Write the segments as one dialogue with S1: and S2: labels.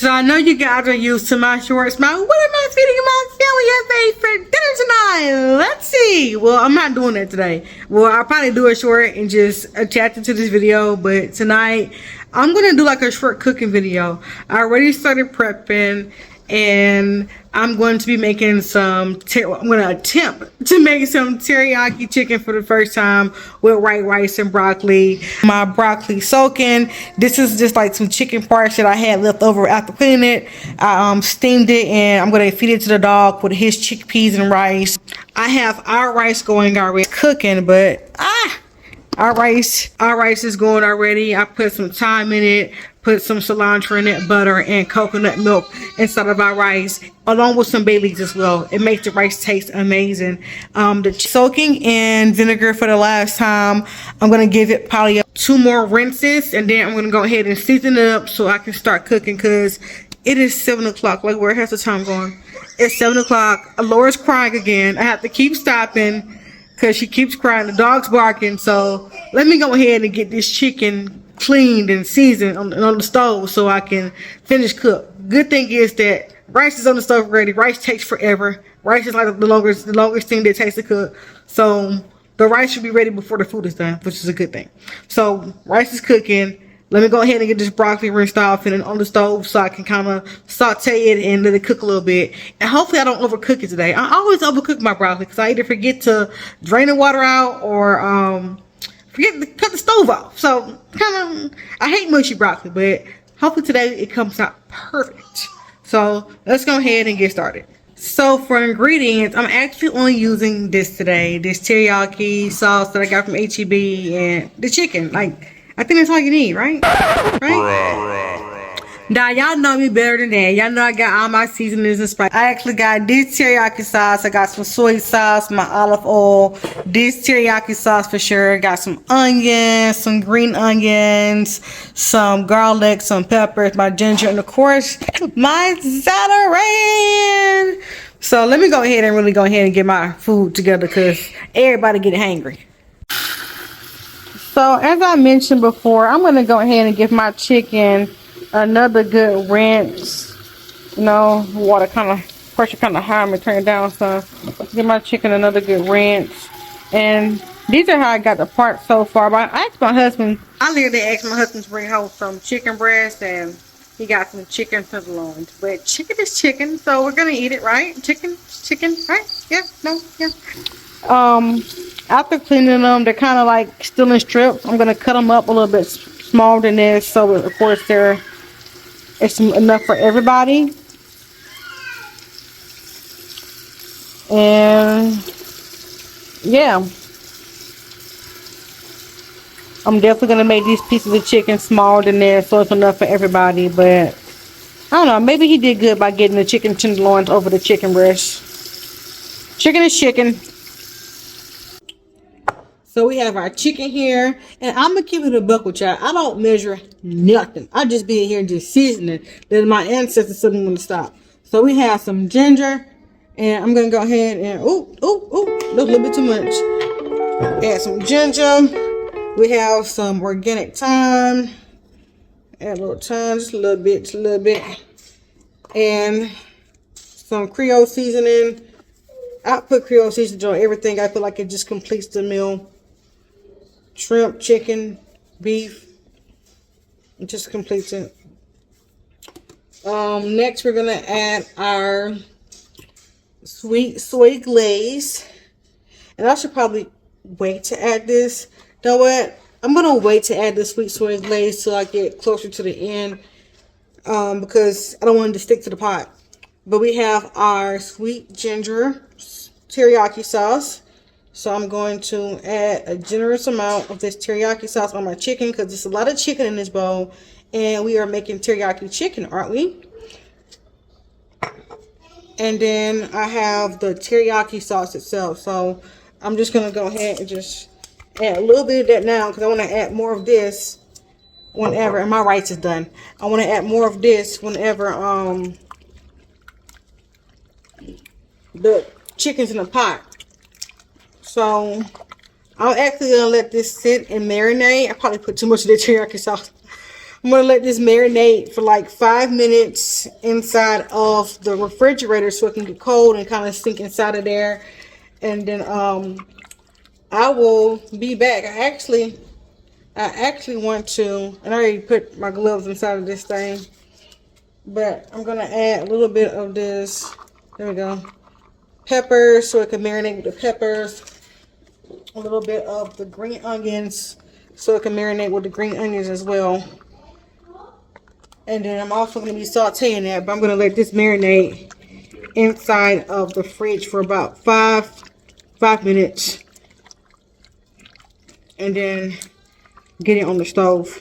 S1: So I know you guys are used to my shorts. What am I feeding my family for dinner tonight? Let's see. Well, I'm not doing that today. Well, I'll probably do a short and just attach it to this video. But tonight, I'm going to do like a short cooking video. I already started prepping. And I'm going to be making I'm going to attempt to make some teriyaki chicken for the first time with white rice and broccoli. My broccoli soaking. This is just like some chicken parts that I had left over after cleaning it. I steamed it and I'm going to feed it to the dog with his chickpeas and rice. I have our rice going already cooking, but our rice is going already. I put some thyme in it, put some cilantro in it, butter and coconut milk inside of our rice, along with some bay leaves as well. It makes the rice taste amazing. The soaking in vinegar for the last time. I'm gonna give it probably 2 more rinses, and then I'm gonna go ahead and season it up so I can start cooking, because it is 7 o'clock. Like, where has the time gone? It's 7 o'clock. Laura's crying again. I have to keep stopping because she keeps crying. The dog's barking. So let me go ahead and get this chicken cleaned and seasoned on the stove so I can finish cook. Good thing is that rice is on the stove ready. Rice takes forever. Rice is like the longest thing that takes to cook. So the rice should be ready before the food is done, which is a good thing. So rice is cooking. Let me go ahead and get this broccoli rinsed off and on the stove so I can kind of saute it and let it cook a little bit. And hopefully I don't overcook it today. I always overcook my broccoli because I either forget to drain the water out or forget to cut the stove off. So I hate mushy broccoli, but hopefully today it comes out perfect. So let's go ahead and get started. So for ingredients, I'm actually only using this today. This teriyaki sauce that I got from HEB and the chicken. Like, I think that's all you need, right? Now, y'all know me better than that. Y'all know I got all my seasonings and spices. I actually got this teriyaki sauce. I got some soy sauce, my olive oil, this teriyaki sauce for sure. Got some onions, some green onions, some garlic, some peppers, my ginger, and of course, my celery. So let me go ahead and really get my food together because everybody get hangry. So as I mentioned before, I'm going to go ahead and give my chicken another good rinse. You know, water pressure kind of high. I'm going to turn it down some. Give my chicken another good rinse. And these are how I got the parts so far. But I asked my husband, I literally asked my husband to bring home some chicken breast, and he got some chicken tenderloins. But chicken is chicken, so we're going to eat it, right? Chicken, right? Yeah, no, yeah. After cleaning them, they're kind of like still in strips. I'm going to cut them up a little bit smaller than this, so of course it's enough for everybody. And yeah, I'm definitely going to make these pieces of chicken smaller than this so it's enough for everybody. But I don't know, maybe he did good by getting the chicken tenderloins over the chicken breast. Chicken is chicken. So we have our chicken here, and I'm going to keep it a buck with y'all. I don't measure nothing. I just be in here just seasoning. Then my ancestors said I'm going to stop. So we have some ginger, and I'm going to go ahead and, look a little bit too much. Add some ginger. We have some organic thyme. Add a little thyme, just a little bit. And some Creole seasoning. I put Creole seasoning on everything. I feel like it just completes the meal. Shrimp, chicken, beef. It just completes it. Next we're gonna add our sweet soy glaze. And I should probably wait to add this. You know what? I'm gonna wait to add the sweet soy glaze till I get closer to the end. Because I don't want it to stick to the pot. But we have our sweet ginger teriyaki sauce. So I'm going to add a generous amount of this teriyaki sauce on my chicken because there's a lot of chicken in this bowl. And we are making teriyaki chicken, aren't we? And then I have the teriyaki sauce itself. So I'm just going to go ahead and just add a little bit of that now because I want to add more of this whenever, and my rice is done. I want to add more of this whenever the chicken's in the pot. So I'm actually gonna let this sit and marinate. I probably put too much of the teriyaki sauce. I'm gonna let this marinate for like 5 minutes this inside of the refrigerator so it can get cold and kind of sink inside of there. And then I will be back. I actually want to, and I already put my gloves inside of this thing, but I'm gonna add a little bit of this, there we go, peppers, so it can marinate with the peppers. A little bit of the green onions, so it can marinate with the green onions as well. And then I'm also going to be sauteing that, but I'm going to let this marinate inside of the fridge for about five minutes. And then get it on the stove.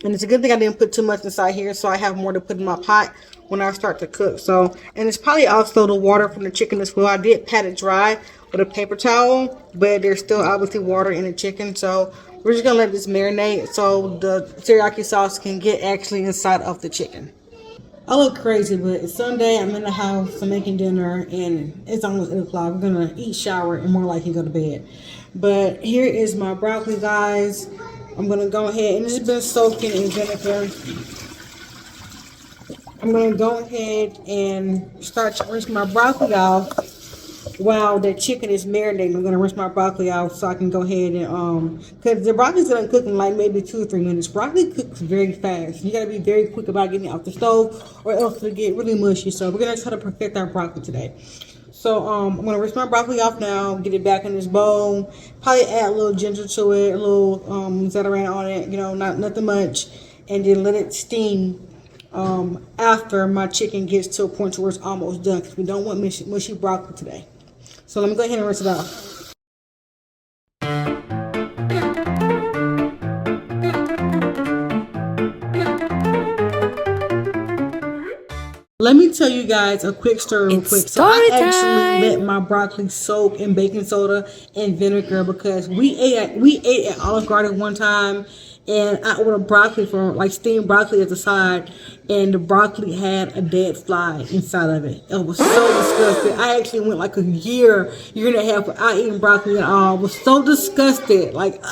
S1: And it's a good thing I didn't put too much inside here, so I have more to put in my pot when I start to cook. So, and it's probably also the water from the chicken as well. I did pat it dry with a paper towel, but there's still obviously water in the chicken. So we're just gonna let this marinate so the teriyaki sauce can get actually inside of the chicken. I look crazy, but it's Sunday. I'm in the house. I'm making dinner, and it's almost 8 o'clock. I'm gonna eat, shower, and more likely go to bed. But here is my broccoli, guys. I'm gonna go ahead, and it's been soaking in vinegar. I'm gonna go ahead and start to rinse my broccoli off while the chicken is marinating. I'm gonna rinse my broccoli out so I can go ahead and because the broccoli's gonna cook in like maybe 2 or 3 minutes. Broccoli cooks very fast. You gotta be very quick about getting it off the stove, or else it'll get really mushy. So we're gonna try to perfect our broccoli today. So I'm gonna rinse my broccoli off now, get it back in this bowl. Probably add a little ginger to it, a little Zetaran on it, you know, nothing much, and then let it steam after my chicken gets to a point where it's almost done, because we don't want mushy broccoli today. So let me go ahead and rinse it off. Let me tell you guys a quick story real quick. So I actually let my broccoli soak in baking soda and vinegar because we ate at Olive Garden one time, and I ordered broccoli from like steamed broccoli at the side, and the broccoli had a dead fly inside of it. It was so disgusting. I actually went like a year and a half without eating broccoli at all. I was so disgusted, like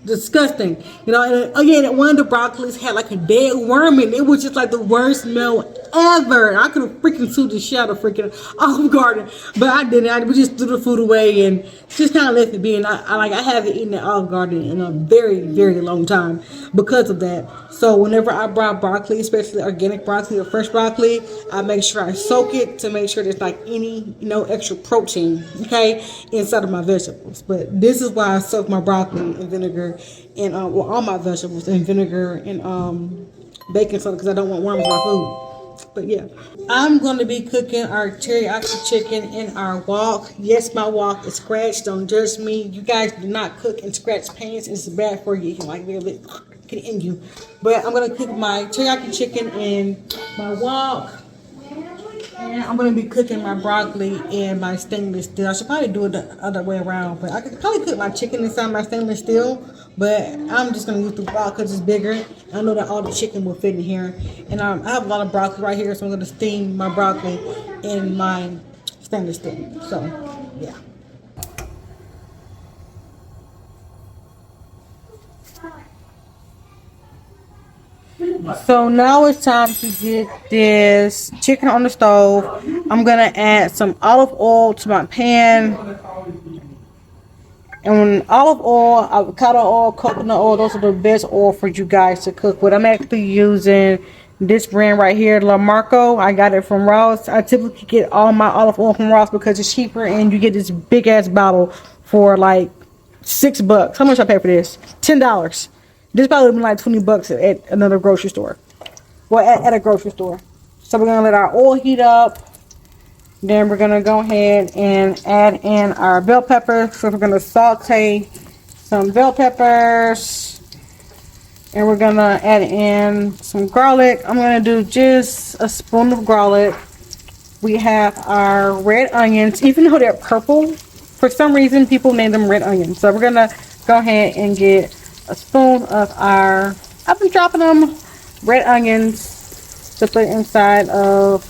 S1: disgusting, you know. And again, one of the broccolis had like a dead worm in it. It was just like the worst smell ever. I could have freaking sued the shit out of freaking Olive Garden, but I didn't. We just threw the food away and just kind of left it be. And I haven't eaten at Olive Garden in a very, very long time because of that. So whenever I buy broccoli, especially organic broccoli or fresh broccoli, I make sure I soak it to make sure there's like any extra protein, okay, inside of my vegetables. But this is why I soak my broccoli in vinegar and all my vegetables in vinegar and baking soda, because I don't want worms in my food. But yeah, I'm going to be cooking our teriyaki chicken in our wok. Yes, my wok is scratched. Don't judge me. You guys do not cook in scratch pans. It's bad for you. You can like really get it in you. But I'm going to cook my teriyaki chicken in my wok. And I'm going to be cooking my broccoli in my stainless steel. I should probably do it the other way around. But I could probably cook my chicken inside my stainless steel. But I'm just going to use the wok because it's bigger. I know that all the chicken will fit in here. And I have a lot of broccoli right here. So I'm going to steam my broccoli in my stainless steel. So, yeah. So now it's time to get this chicken on the stove. I'm going to add some olive oil to my pan. And olive oil, avocado oil, coconut oil, those are the best oil for you guys to cook with. I'm actually using this brand right here, La Marco. I got it from Ross. I typically get all my olive oil from Ross because it's cheaper, and you get this big ass bottle for like $6. How much I pay for this? $10. This probably would be like $20 at another grocery store. Well, at a grocery store. So we're gonna let our oil heat up. Then we're gonna go ahead and add in our bell peppers. So we're gonna saute some bell peppers, and we're gonna add in some garlic. I'm gonna do just a spoon of garlic. We have our red onions. Even though they're purple, for some reason people name them red onions. So we're gonna go ahead and get a spoon of our, I've been dropping them, red onions to put inside of,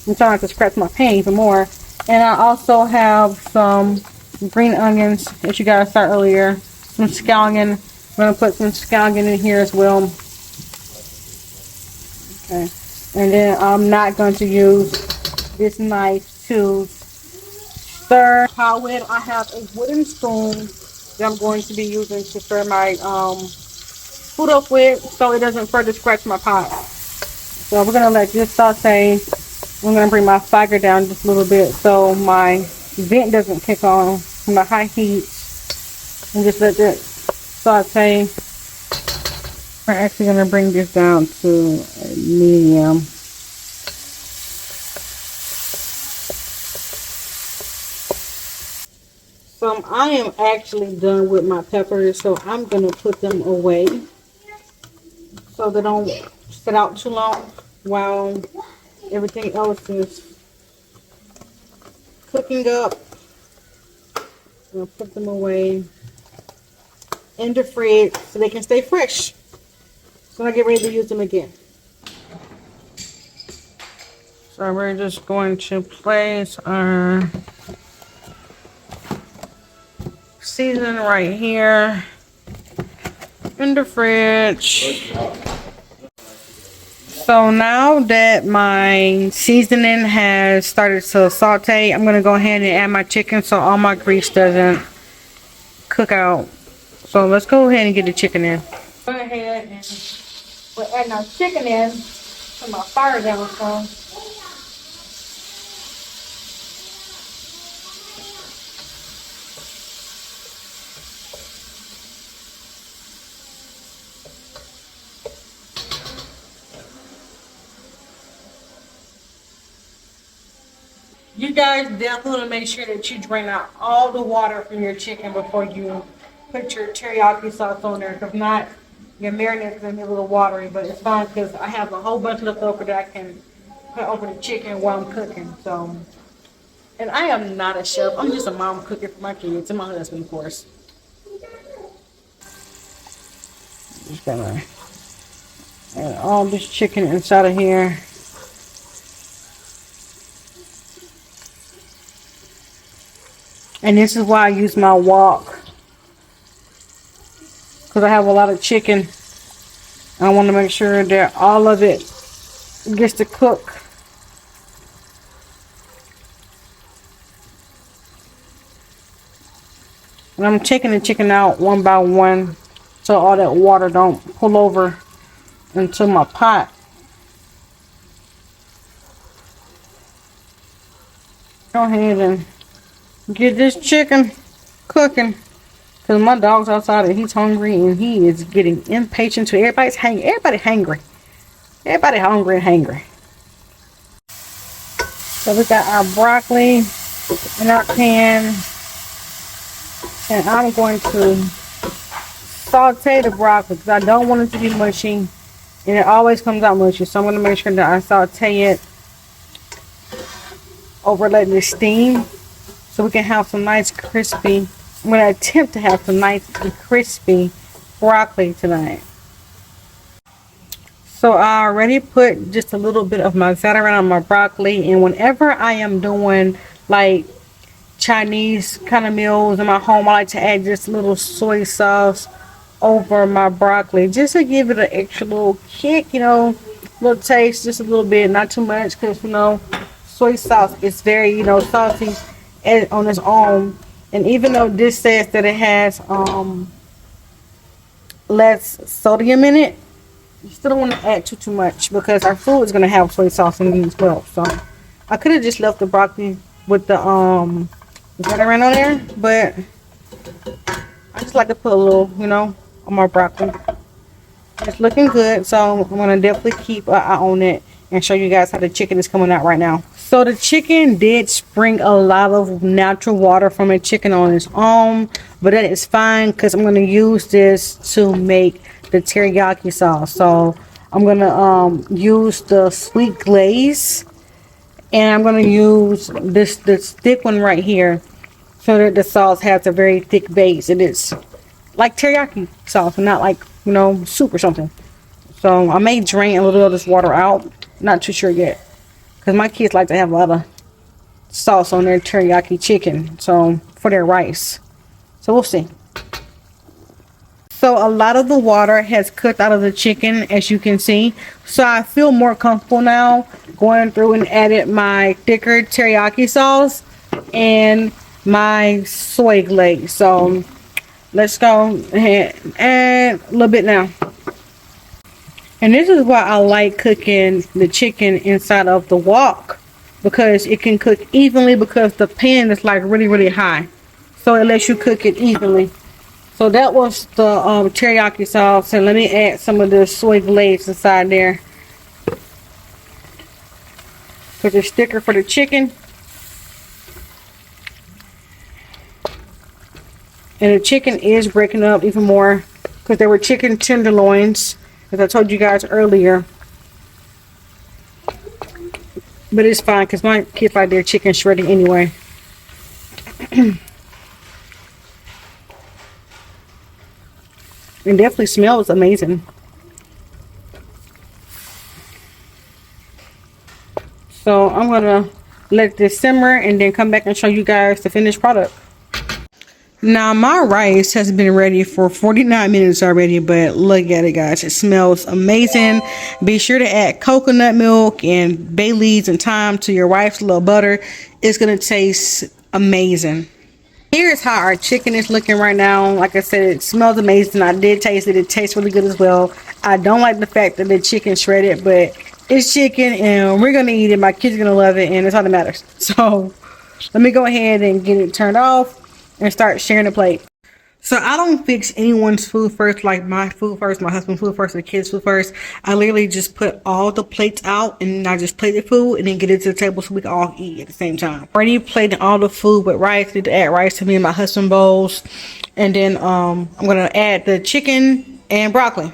S1: I'm trying to scratch my pan even more. And I also have some green onions that you guys saw earlier, some scallion. I'm going to put some scallion in here as well. Okay. And then I'm not going to use this knife to stir pot with. I have a wooden spoon that I'm going to be using to stir my food up with, so it doesn't further scratch my pot. So we're gonna let this saute. I'm gonna bring my fire down just a little bit so my vent doesn't kick on from the high heat, and just let that saute. We're actually gonna bring this down to medium. So I am actually done with my peppers, so I'm gonna put them away so they don't sit out too long while everything else is cooking up. I'm gonna put them away in the fridge so they can stay fresh. So I get ready to use them again. So we're just going to place our seasoning right here in the fridge. So now that my seasoning has started to saute, I'm going to go ahead and add my chicken so all my grease doesn't cook out. So let's go ahead and get the chicken in. Go ahead and we're adding our chicken in. Put my fire down some. You guys definitely want to make sure that you drain out all the water from your chicken before you put your teriyaki sauce on there. If not, your marinade is going to be a little watery, but it's fine because I have a whole bunch left over that I can put over the chicken while I'm cooking. So, and I am not a chef. I'm just a mom cooking for my kids and my husband, of course. Just gonna add all this chicken inside of here. And this is why I use my wok, because I have a lot of chicken. I want to make sure that all of it gets to cook. And I'm taking the chicken out one by one so all that water don't pull over into my pot. Go ahead and get this chicken cooking, because my dog's outside and he's hungry and he is getting impatient too. Everybody's hungry. Everybody hungry. Everybody hungry and hangry. So we got our broccoli in our pan, and I'm going to saute the broccoli because I don't want it to be mushy, and it always comes out mushy. So I'm going to make sure that I saute it over letting it steam, so we can have some nice crispy. I'm going to attempt to have some nice and crispy broccoli tonight. So I already put just a little bit of my za'atar on my broccoli, and whenever I am doing like Chinese kind of meals in my home, I like to add just a little soy sauce over my broccoli just to give it an extra little kick, you know, little taste, just a little bit, not too much, because you know soy sauce is very, you know, salty on its own. And even though this says that it has less sodium in it, you still don't want to add too much, because our food is going to have soy sauce in it as well. So I could have just left the broccoli with the za'atar on there, but I just like to put a little, you know, on my broccoli. It's looking good, so I'm going to definitely keep an eye on it and show you guys how the chicken is coming out right now. So the chicken did spring a lot of natural water from the chicken on its own, but that is fine because I'm going to use this to make the teriyaki sauce. So I'm going to use the sweet glaze, and I'm going to use this thick one right here so that the sauce has a very thick base, and it's like teriyaki sauce and not like, you know, soup or something. So I may drain a little of this water out, not too sure yet, because my kids like to have a lot of sauce on their teriyaki chicken, so for their rice. So we'll see. So a lot of the water has cooked out of the chicken, as you can see. So I feel more comfortable now going through and added my thicker teriyaki sauce and my soy glaze. So let's go ahead and add a little bit now. And this is why I like cooking the chicken inside of the wok, because it can cook evenly, because the pan is like really high, so it lets you cook it evenly. So that was the teriyaki sauce, and let me add some of the soy glaze inside there, because it's thicker for the chicken. And the chicken is breaking up even more, because there were chicken tenderloins, as I told you guys earlier. But it's fine, because my kids like their chicken shredding anyway. It definitely smells amazing. So I'm gonna let this simmer and then come back and show you guys the finished product. Now my rice has been ready for 49 minutes already, but look at it, guys. It smells amazing. Be sure to add coconut milk and bay leaves and thyme to your rice, a little butter. It's gonna taste amazing. Here's how our chicken is looking right now. Like I said, it smells amazing. I did taste it. It tastes really good as well. I don't like the fact that the chicken shredded, but it's chicken and we're gonna eat it. My kids are gonna love it, and that's all that matters. So let me go ahead and get it turned off and start sharing the plate. So I don't fix anyone's food first, like my food first, my husband's food first, the kids' food first. I literally just put all the plates out and I just plate the food and then get it to the table so we can all eat at the same time. Already plating all the food with rice. Need to add rice to me and my husband's bowls. And then I'm gonna add the chicken and broccoli.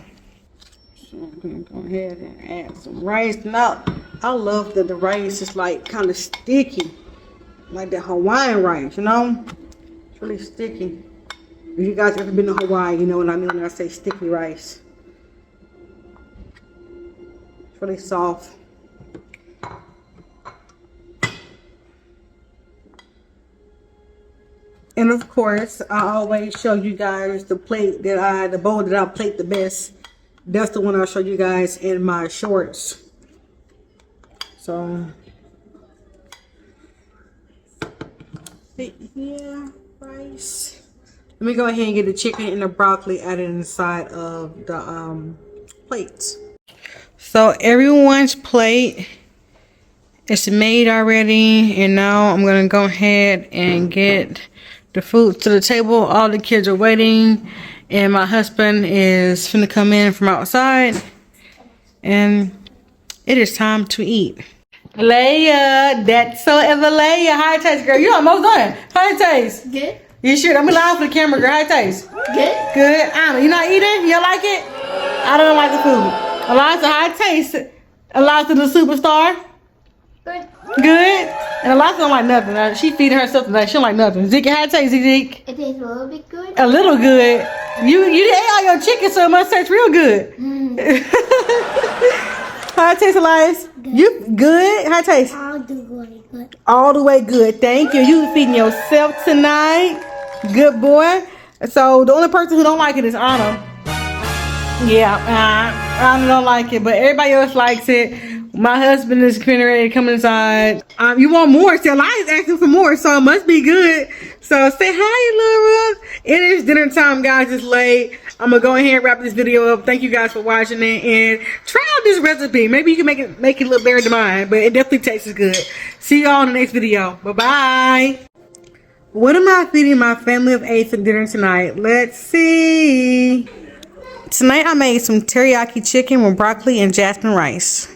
S1: So I'm gonna go ahead and add some rice. Now I love that the rice is like kind of sticky, like the Hawaiian rice, you know? It's really sticky. If you guys ever been to Hawaii, you know what I mean when I say sticky rice. It's really soft. And of course, I always show you guys the plate that the bowl that I plate the best. That's the one I'll show you guys in my shorts. So, yeah, rice. Let me go ahead and get the chicken and the broccoli added inside of the plates. So everyone's plate is made already, and now I'm gonna go ahead and get the food to the table. All the kids are waiting, and my husband is finna come in from outside, and it is time to eat. Leia, that's so ever Leia. How it taste, girl? You almost done. How it taste?
S2: Good.
S1: You should. I'm live for the camera, girl. How it taste?
S2: Good.
S1: Good. Anna, you not eating? You like it? I don't like the food. Eliza, how it taste? Eliza, the superstar.
S2: Good.
S1: Good. And Eliza don't like nothing. She feeding herself tonight. She don't like nothing. Zeke, how it taste, Zeke?
S2: It tastes a little bit good.
S1: A little good. You ate all your chicken, so it must taste real good. How it taste, Elias?
S2: Good.
S1: You good? How it taste?
S2: I'll do really good.
S1: All the way good. Thank you. You feeding yourself tonight. Good boy. So the only person who don't like it is Anna. Yeah, Anna don't like it, but everybody else likes it. My husband is getting ready to come inside. You want more? So Elias asking for more, so it must be good. So say hi, Laura. It is dinner time, guys. It's late. I'm gonna go ahead and wrap this video up. Thank you guys for watching it, and try out this recipe. Maybe you can make it look better than mine, but it definitely tastes good. See y'all in the next video. Bye bye. What am I feeding my family of 8 for dinner tonight? Let's see. Tonight I made some teriyaki chicken with broccoli and jasmine rice.